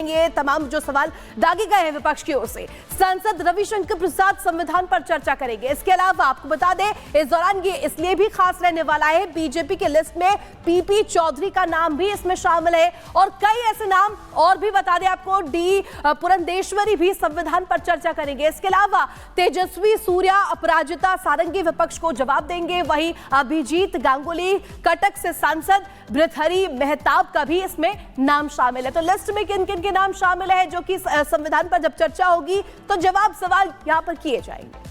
ये तमाम जो सवाल दागे गए हैं विपक्ष की ओर से। सांसद रविशंकर प्रसाद संविधान पर चर्चा करेंगे। इसके अलावा आपको बता दें, इस दौरान ये इसलिए भी खास रहने वाला है, बीजेपी के लिस्ट में पीपी चौधरी का नाम भी इसमें शामिल है और कई ऐसे नाम और भी बता दें आपको, डी पुरंदेश्वरी भी संविधान पर चर्चा करेंगे। इसके अलावा तेजस्वी सूर्या, अपराजिता सारंगी विपक्ष को जवाब देंगे। वहीं अभिजीत गांगुली कटक से सांसद, भृतहरि मेहताब का भी इसमें नाम शामिल है। तो लिस्ट में किन किन के नाम शामिल है जो कि संविधान पर जब चर्चा होगी तो जवाब सवाल यहां पर किए जाएंगे।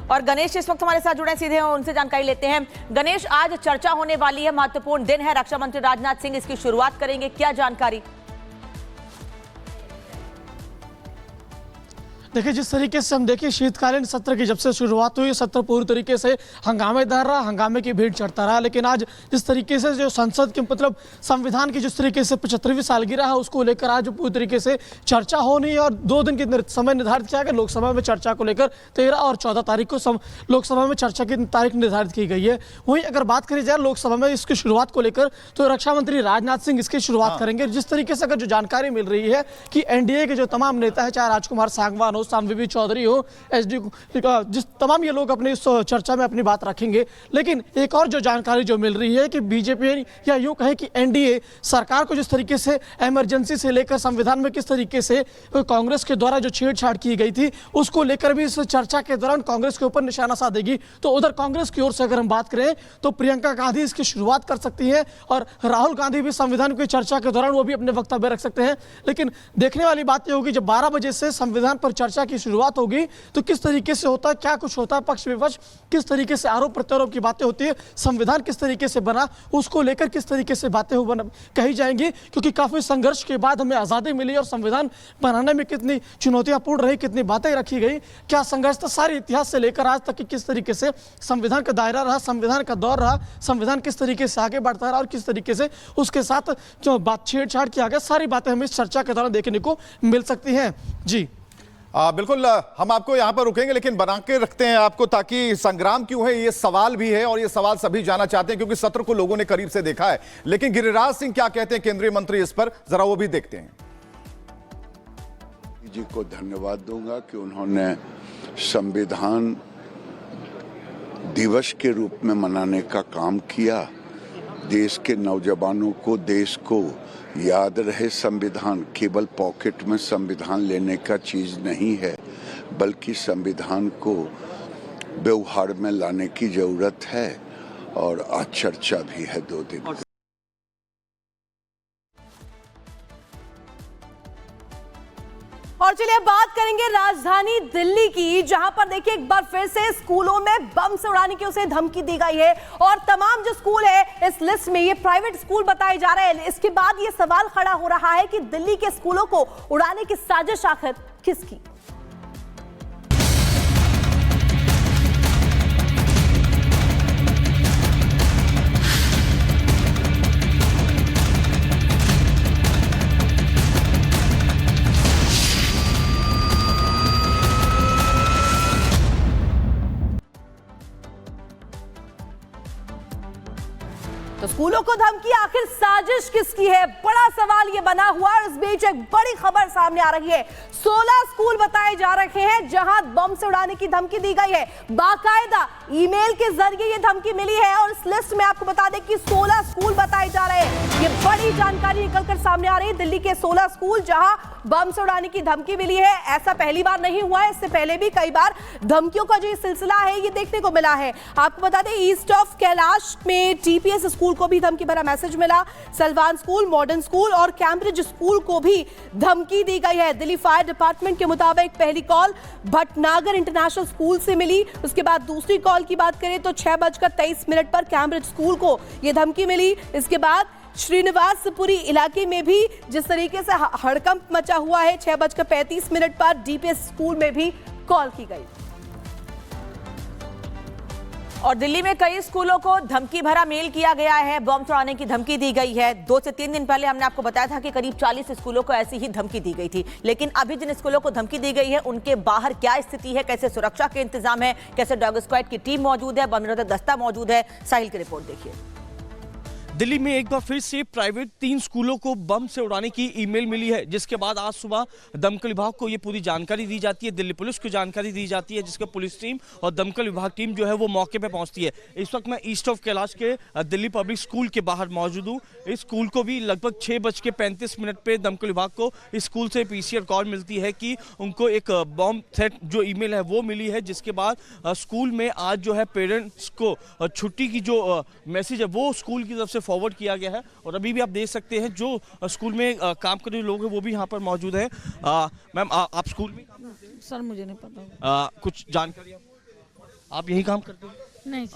और गणेश इस वक्त हमारे साथ जुड़े सीधे हैं, उनसे जानकारी लेते हैं। गणेश, आज चर्चा होने वाली है, महत्वपूर्ण दिन है, रक्षा मंत्री राजनाथ सिंह इसकी शुरुआत करेंगे, क्या जानकारी? देखिए, जिस तरीके से हम देखिए शीतकालीन सत्र की जब से शुरुआत हुई, सत्र पूरी तरीके से हंगामेदार रहा, हंगामे की भीड़ चढ़ता रहा। लेकिन आज जिस तरीके से जो संसद के मतलब संविधान की जिस तरीके से 75वीं सालगिरह है उसको लेकर आज पूरी तरीके से चर्चा होनी है और 2 दिन की समय निर्धारित किया गया। लोकसभा में चर्चा को लेकर 13 और 14 तारीख को लोकसभा में चर्चा की तारीख निर्धारित की गई है। वहीं अगर बात करी जाए लोकसभा में इसकी शुरुआत को लेकर तो रक्षा मंत्री राजनाथ सिंह इसकी शुरुआत करेंगे। जिस तरीके से अगर जो जानकारी मिल रही है कि एनडीए के जो तमाम नेता है, चाहे राजकुमार सांगवान सामविवी चौधरी हो, एसडी, जिस तमाम ये लोग अपनी इस चर्चा में अपनी बात रखेंगे। लेकिन एक और जो जानकारी जो मिल रही है कि बीजेपी या यूं कहें कि एनडीए सरकार को जिस तरीके से इमरजेंसी से लेकर संविधान में किस तरीके से कांग्रेस के द्वारा जो छेड़छाड़ की गई थी उसको लेकर भी इस चर्चा के दौरान कांग्रेस के ऊपर निशाना साधेगी। तो उधर कांग्रेस की ओर से अगर हम बात करें तो प्रियंका गांधी इसकी शुरुआत कर सकती है और राहुल गांधी भी संविधान की चर्चा के दौरान वो भी अपने वक्तव्य रख सकते हैं। लेकिन देखने वाली बात यह होगी जब 12 बजे से संविधान पर चर्चा की शुरुआत होगी तो किस तरीके से होता है, क्या कुछ होता है, पक्ष विपक्ष किस तरीके से आरोप प्रत्यारोप की बातें होती है, संविधान किस तरीके से बना उसको लेकर किस तरीके से बातें कही जाएंगी। क्योंकि काफी संघर्ष के बाद हमें आजादी मिली और संविधान बनाने में कितनी चुनौतियां पूर्ण रही, कितनी बातें रखी गई, क्या संघर्ष था, सारे इतिहास से लेकर आज तक किस तरीके से संविधान का दायरा रहा, संविधान का दौर रहा, संविधान किस तरीके से आगे बढ़ता रहा और किस तरीके से उसके साथ जो बात छेड़छाड़ किया गया, सारी बातें हमें इस चर्चा के दौरान देखने को मिल सकती हैं। जी बिल्कुल, हम आपको यहां पर रुकेंगे लेकिन बना के रखते हैं आपको, ताकि संग्राम क्यों है ये सवाल भी है और ये सवाल सभी जानना चाहते हैं क्योंकि सत्र को लोगों ने करीब से देखा है। लेकिन गिरिराज सिंह क्या कहते हैं केंद्रीय मंत्री इस पर, जरा वो भी देखते हैं। जी को धन्यवाद दूंगा कि उन्होंने संविधान दिवस के रूप में मनाने का काम किया। देश के नौजवानों को, देश को याद रहे संविधान केवल पॉकेट में संविधान लेने का चीज नहीं है, बल्कि संविधान को व्यवहार में लाने की जरूरत है। और आज चर्चा भी है 2 दिन। और चलिए अब बात करेंगे राजधानी दिल्ली की, जहां पर देखिए एक बार फिर से स्कूलों में बम से उड़ाने की उसे धमकी दी गई है और तमाम जो स्कूल है इस लिस्ट में ये प्राइवेट स्कूल बताए जा रहे हैं। इसके बाद ये सवाल खड़ा हो रहा है कि दिल्ली के स्कूलों को उड़ाने की साजिश आखिर किसकी? तो स्कूलों को धमकी, आखिर साजिश किसकी है, बड़ा सवाल ये बना हुआ है। इस बीच एक बड़ी खबर सामने आ रही है, 16 स्कूल बताए जा रहे हैं जहां बम से उड़ाने की धमकी दी गई है। बाकायदा ईमेल के जरिए ये धमकी मिली है और इस लिस्ट में आपको बता दें कि 16 स्कूल बताए जा रहे हैं। ये बड़ी जानकारी निकलकर सामने आ रही है, दिल्ली के 16 स्कूल जहां बम से उड़ाने की धमकी मिली है। ऐसा पहली बार नहीं हुआ है, इससे पहले भी कई बार धमकियों का जो सिलसिला है ये देखने को मिला है। आपको बता दें ईस्ट ऑफ कैलाश में टीपीएस स्कूल को भी धमकी भरा मैसेज मिला, सलवान स्कूल, मॉडर्न स्कूल और कैम्ब्रिज स्कूल को भी धमकी दी गई है। दिल्ली फायर डिपार्टमेंट के मुताबिक पहली कॉल भटनागर इंटरनेशनल स्कूल से मिली, उसके बाद दूसरी कॉल की बात करें तो 6:23 पर कैम्ब्रिज स्कूल को यह धमकी मिली। इसके बाद श्रीनिवासपुरी इलाके में भी जिस तरीके से हड़कंप मचा हुआ है, 6:35 पर डीपीएस स्कूल में भी कॉल की गई। और दिल्ली में कई स्कूलों को धमकी भरा मेल किया गया है, बम चढ़ाने की धमकी दी गई है। 2 से 3 दिन पहले हमने आपको बताया था कि करीब 40 स्कूलों को ऐसी ही धमकी दी गई थी। लेकिन अभी जिन स्कूलों को धमकी दी गई है उनके बाहर क्या स्थिति है, कैसे सुरक्षा के इंतजाम है, कैसे डॉग स्क्वाड की टीम मौजूद है, बम निरोधक दस्ता मौजूद है, साहिल की रिपोर्ट देखिए। दिल्ली में एक बार फिर से प्राइवेट 3 स्कूलों को बम से उड़ाने की ईमेल मिली है, जिसके बाद आज सुबह दमकल विभाग को ये पूरी जानकारी दी जाती है, दिल्ली पुलिस को जानकारी दी जाती है, जिसके पुलिस टीम और दमकल विभाग टीम जो है वो मौके पे पहुंचती है। इस वक्त मैं ईस्ट ऑफ कैलाश के दिल्ली पब्लिक स्कूल के बाहर मौजूद हूँ। इस स्कूल को भी लगभग 6:35 पे दमकल विभाग को इस स्कूल से पीसीआर कॉल मिलती है कि उनको एक बम थ्रेट जो ईमेल है वो मिली है, जिसके बाद स्कूल में आज जो है पेरेंट्स को छुट्टी की जो मैसेज है वो स्कूल की तरफ से फॉरवर्ड किया गया है। और अभी भी आप देख सकते हैं जो स्कूल में काम कर रहे लोग हैं वो भी यहाँ पर मौजूद हैं। मैम आप स्कूल में काम करते हैं? सर मुझे नहीं पता। कुछ जानकारी आप यही काम करते हैं? नहीं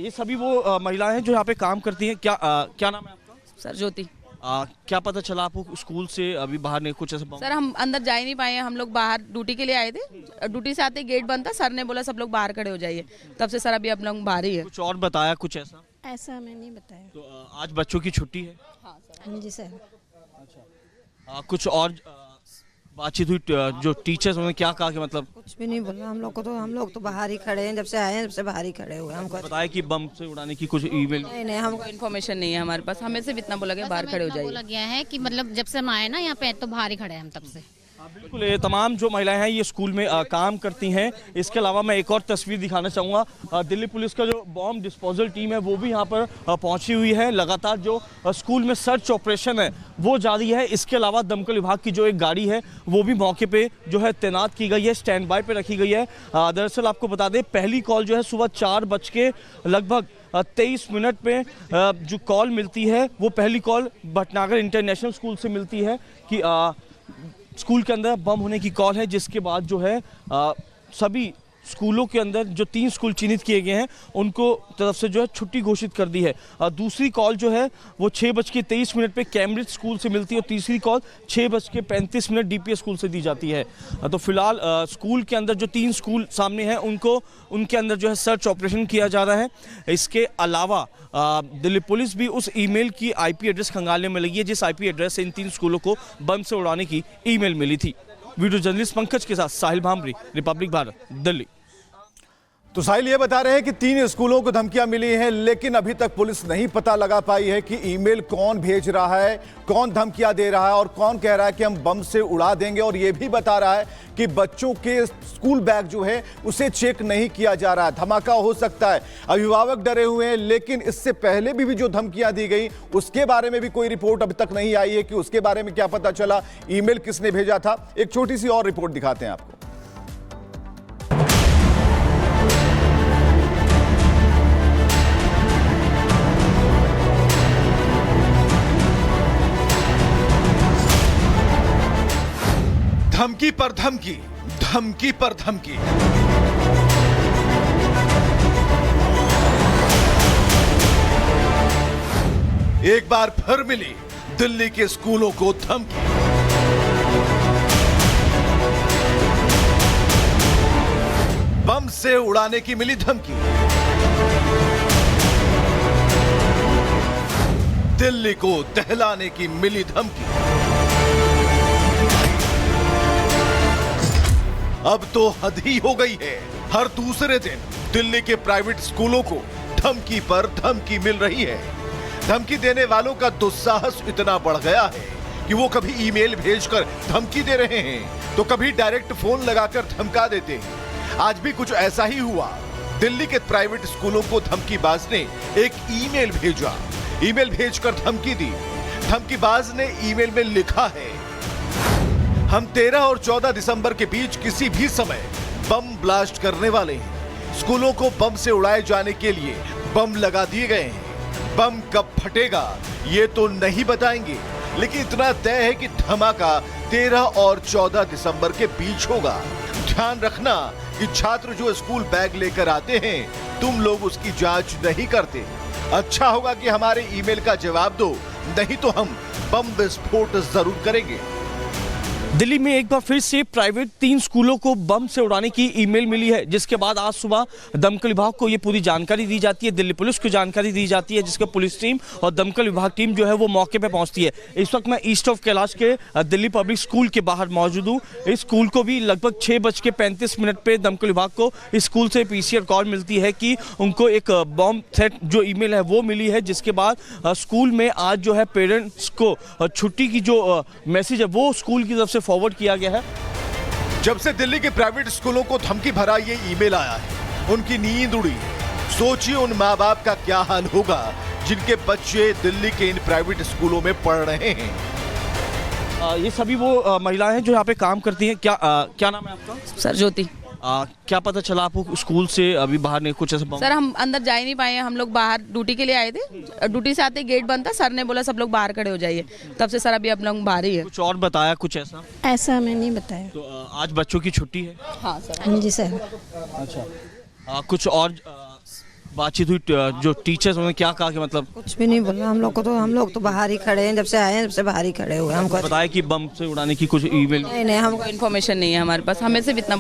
ये सभी वो महिलाएं हैं जो यहाँ पे काम करती हैं। क्या नाम है आपका? सर ज्योति। क्या पता चला आपको स्कूल से अभी बाहर नहीं कुछ ऐसा? सर हम अंदर जा ही नहीं पाए, हम लोग बाहर ड्यूटी के लिए आए थे, ड्यूटी से आते गेट बंद था, सर ने बोला सब लोग बाहर खड़े हो जाइए, तब से सर अभी आप लोग बाहर ही है। कुछ और बताया कुछ ऐसा? ऐसा हमें नहीं बताया। तो आज बच्चों की छुट्टी है? हाँ जी सर। कुछ और बातचीत हुई? जो टीचर्स उन्होंने क्या कहा कि मतलब? कुछ भी नहीं बोला हम लोग तो बाहर ही खड़े हैं, जब से आए हैं जब से बाहर ही खड़े हुए हैं। हमको बताया कि बम से उड़ाने की कुछ ईमेल? नहीं हमको इन्फॉर्मेशन नहीं है हमारे पास, हमें सिर्फ इतना बोला गया बाहर खड़े हो जाइए। बोला गया है कि मतलब जब से हम आए ना यहाँ पे तो बाहर ही खड़े हैं हम तब से। बिल्कुल, ये तमाम जो महिलाएं हैं ये स्कूल में काम करती हैं। इसके अलावा मैं एक और तस्वीर दिखाना चाहूँगा। दिल्ली पुलिस का जो बॉम्ब डिस्पोजल टीम है वो भी यहाँ पर पहुँची हुई है। लगातार जो स्कूल में सर्च ऑपरेशन है वो जारी है। इसके अलावा दमकल विभाग की जो एक गाड़ी है वो भी मौके पे जो है तैनात की गई है, स्टैंड बाय पे रखी गई है। दरअसल आपको बता दें पहली कॉल जो है सुबह 4:23 पे जो कॉल मिलती है वो पहली कॉल भटनागर इंटरनेशनल स्कूल से मिलती है कि स्कूल के अंदर बम होने की कॉल है, जिसके बाद जो है सभी स्कूलों के अंदर जो 3 स्कूल चिन्हित किए गए हैं उनको तरफ से जो है छुट्टी घोषित कर दी है। दूसरी कॉल जो है वो 6:23 पे कैम्ब्रिज स्कूल से मिलती है और तीसरी कॉल 6:35 डीपीएस स्कूल से दी जाती है। तो फिलहाल स्कूल के अंदर जो 3 स्कूल सामने हैं उनके अंदर जो है सर्च ऑपरेशन किया जा रहा है। इसके अलावा दिल्ली पुलिस भी उस ईमेल की आईपी एड्रेस खंगालने में लगी है जिस आईपी एड्रेस से इन 3 स्कूलों को बम से उड़ाने की ईमेल मिली थी। वीडियो जर्नलिस्ट पंकज के साथ साहिल भामरी, रिपब्लिक भारत, दिल्ली। तो साहिल ये बता रहे हैं कि 3 स्कूलों को धमकियां मिली हैं, लेकिन अभी तक पुलिस नहीं पता लगा पाई है कि ईमेल कौन भेज रहा है, कौन धमकियां दे रहा है और कौन कह रहा है कि हम बम से उड़ा देंगे। और ये भी बता रहा है कि बच्चों के स्कूल बैग जो है उसे चेक नहीं किया जा रहा है। धमाका हो सकता है, अभिभावक डरे हुए हैं, लेकिन इससे पहले भी जो धमकियां दी गई उसके बारे में भी कोई रिपोर्ट अभी तक नहीं आई है कि उसके बारे में क्या पता चला, ईमेल किसने भेजा था। एक छोटी सी और रिपोर्ट दिखाते हैं आपको। धमकी पर धमकी, धमकी पर धमकी। एक बार फिर मिली दिल्ली के स्कूलों को धमकी। बम से उड़ाने की मिली धमकी। दिल्ली को दहलाने की मिली धमकी। अब तो हद ही हो गई है। हर दूसरे दिन दिल्ली के प्राइवेट स्कूलों को धमकी पर धमकी मिल रही है। धमकी देने वालों का दुस्साहस इतना बढ़ गया है कि वो कभी ईमेल भेजकर धमकी दे रहे हैं तो कभी डायरेक्ट फोन लगाकर धमका देते हैं। आज भी कुछ ऐसा ही हुआ। दिल्ली के प्राइवेट स्कूलों को धमकीबाज ने एक ईमेल भेजा, ईमेल भेजकर धमकी दी। धमकीबाज ने ईमेल में लिखा है, हम 13 और 14 दिसंबर के बीच किसी भी समय बम ब्लास्ट करने वाले हैं। स्कूलों को बम से उड़ाए जाने के लिए बम लगा दिए गए हैं। बम कब फटेगा ये तो नहीं बताएंगे, लेकिन इतना तय है कि धमाका 13 और 14 दिसंबर के बीच होगा। ध्यान रखना कि छात्र जो स्कूल बैग लेकर आते हैं तुम लोग उसकी जांच नहीं करते। अच्छा होगा कि हमारे ईमेल का जवाब दो, नहीं तो हम बम विस्फोट जरूर करेंगे। दिल्ली में एक बार फिर से प्राइवेट 3 स्कूलों को बम से उड़ाने की ईमेल मिली है, जिसके बाद आज सुबह दमकल विभाग को ये पूरी जानकारी दी जाती है, दिल्ली पुलिस को जानकारी दी जाती है, जिसके पुलिस टीम और दमकल विभाग टीम जो है वो मौके पे पहुंचती है। इस वक्त मैं ईस्ट ऑफ कैलाश के दिल्ली पब्लिक स्कूल के बाहर मौजूद हूँ। इस स्कूल को भी लगभग 6:35 पे दमकल विभाग को इस स्कूल से पीसीआर कॉल मिलती है कि उनको एक बम थ्रेट जो ईमेल है वो मिली है, जिसके बाद स्कूल में आज जो है पेरेंट्स को छुट्टी की जो मैसेज है वो स्कूल की तरफ से फॉरवर्ड किया गया है। जब से दिल्ली के प्राइवेट स्कूलों को धमकी भरा ये ईमेल आया है, उनकी नींद उड़ी है। सोचिए उन माँ बाप का क्या हाल होगा जिनके बच्चे दिल्ली के इन प्राइवेट स्कूलों में पढ़ रहे हैं। ये सभी वो महिलाएं हैं जो यहाँ पे काम करती हैं। क्या नाम है आपका? सर ज्योति। क्या पता चला आपको स्कूल से अभी बाहर नहीं कुछ ऐसा? सर हम अंदर जा ही नहीं पाए हैं, हम लोग बाहर ड्यूटी के लिए आए थे। ड्यूटी से आते गेट बंद था, सर ने बोला सब लोग बाहर खड़े हो जाइए, तब से सर अभी आप लोग बाहर ही है। कुछ और बताया कुछ ऐसा? ऐसा हमें नहीं बताया। तो आज बच्चों की छुट्टी है? हाँ सर। हाँ जी सर। अच्छा, कुछ और बातचीत हुई? जो टीचर्स उन्होंने क्या कहा कि मतलब? कुछ भी नहीं बोला हम लोग तो बाहर ही खड़े हैं, जब से आए हैं जब से बाहर ही खड़े हुए हैं। हमको बताया कि बम से उड़ाने की कुछ ईमेल? नहीं हमको इन्फॉर्मेशन नहीं है हमारे पास, हमें सिर्फ इतना